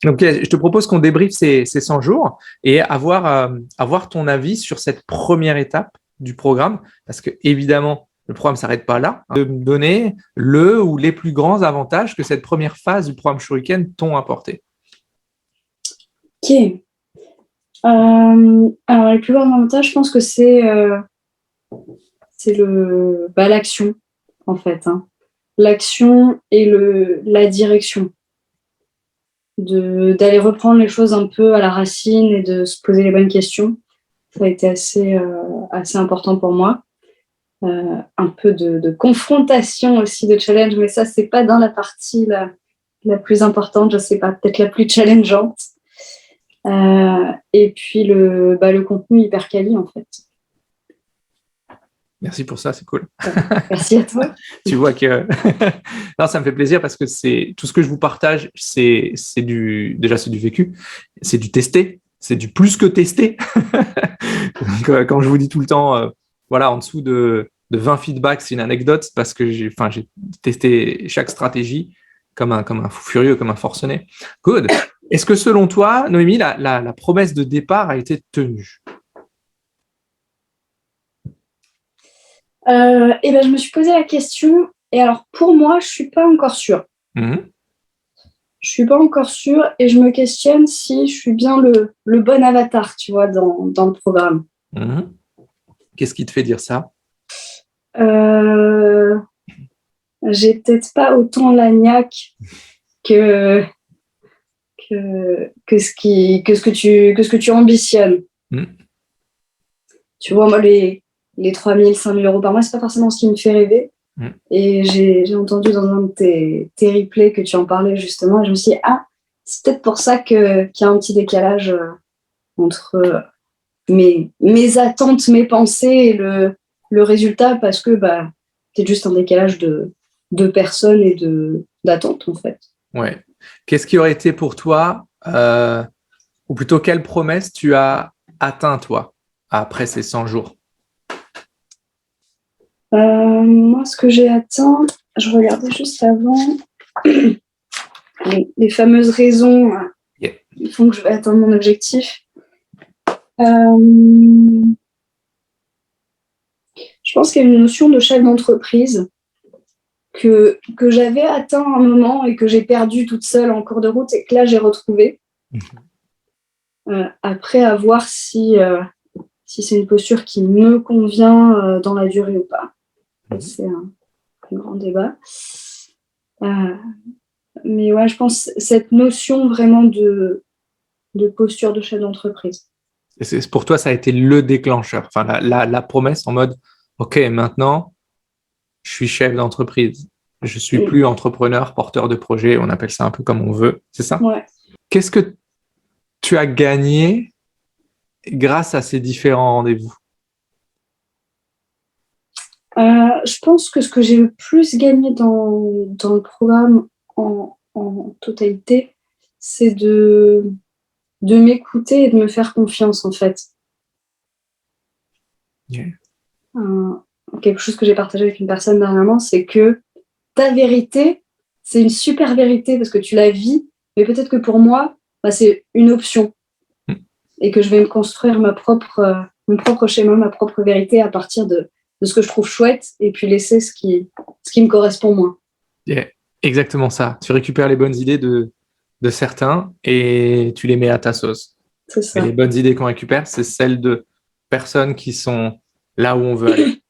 Donc, je te propose qu'on débriefe ces 100 jours et avoir ton avis sur cette première étape du programme, parce que évidemment, le programme ne s'arrête pas là. De me donner le ou les plus grands avantages que cette première phase du programme Shuriken t'ont apporté. Ok. Alors, les plus grands avantages, je pense que c'est l'action, en fait. Hein. L'action et la direction. D'aller reprendre les choses un peu à la racine et de se poser les bonnes questions. Ça a été assez important pour moi. Un peu de confrontation aussi, de challenge, mais ça, c'est pas dans la partie la plus importante, je sais pas, peut-être la plus challengeante. Et puis le contenu hyper quali, en fait. Merci pour ça, c'est cool. Merci à toi. Tu vois que non, ça me fait plaisir parce que c'est tout ce que je vous partage, c'est du vécu, c'est du testé, c'est du plus que testé. Donc, quand je vous dis tout le temps, voilà, en dessous de 20 feedbacks, c'est une anecdote parce que j'ai testé chaque stratégie comme un fou furieux, comme un forcené. Good. Est-ce que selon toi, Noémie, la promesse de départ a été tenue? Je me suis posé la question, et alors pour moi, je suis pas encore sûre. Je suis pas encore sûre et je me questionne si je suis bien le bon avatar, tu vois, dans le programme. Qu'est-ce qui te fait dire ça? J'ai peut-être pas autant la niaque que ce que tu ambitionnes. Tu vois, moi, les 3 000, 5 000 euros par mois, c'est pas forcément ce qui me fait rêver. Et j'ai entendu dans un de tes replays que tu en parlais justement, et je me suis dit, c'est peut-être pour ça qu'il y a un petit décalage entre mes attentes, mes pensées et le résultat, parce que c'est juste un décalage de personnes et d'attentes, en fait. Ouais. Qu'est-ce qui aurait été pour toi, ou plutôt quelle promesse tu as atteint, toi, après ces 100 jours? Moi, ce que j'ai atteint, je regardais juste avant les fameuses raisons qui font que je vais atteindre mon objectif. Je pense qu'il y a une notion de chef d'entreprise que j'avais atteint à un moment et que j'ai perdu toute seule en cours de route et que là, j'ai retrouvé. Après, à voir si c'est une posture qui me convient dans la durée ou pas. C'est un grand débat. Mais ouais, je pense cette notion vraiment de posture de chef d'entreprise. Et pour toi, ça a été le déclencheur, enfin la promesse en mode, OK, maintenant, je suis chef d'entreprise. Je suis plus entrepreneur, porteur de projet, on appelle ça un peu comme on veut, c'est ça? Ouais. Qu'est-ce que tu as gagné grâce à ces différents rendez-vous? Je pense que ce que j'ai le plus gagné dans le programme en totalité, c'est de m'écouter et de me faire confiance, en fait. Yeah. Quelque chose que j'ai partagé avec une personne dernièrement, c'est que ta vérité, c'est une super vérité parce que tu la vis, mais peut-être que pour moi, c'est une option et que je vais me construire mon propre schéma, ma propre vérité à partir de ce que je trouve chouette et puis laisser ce qui me correspond moins. Yeah. Exactement ça. Tu récupères les bonnes idées de certains et tu les mets à ta sauce. C'est ça. Et les bonnes idées qu'on récupère, c'est celles de personnes qui sont là où on veut aller.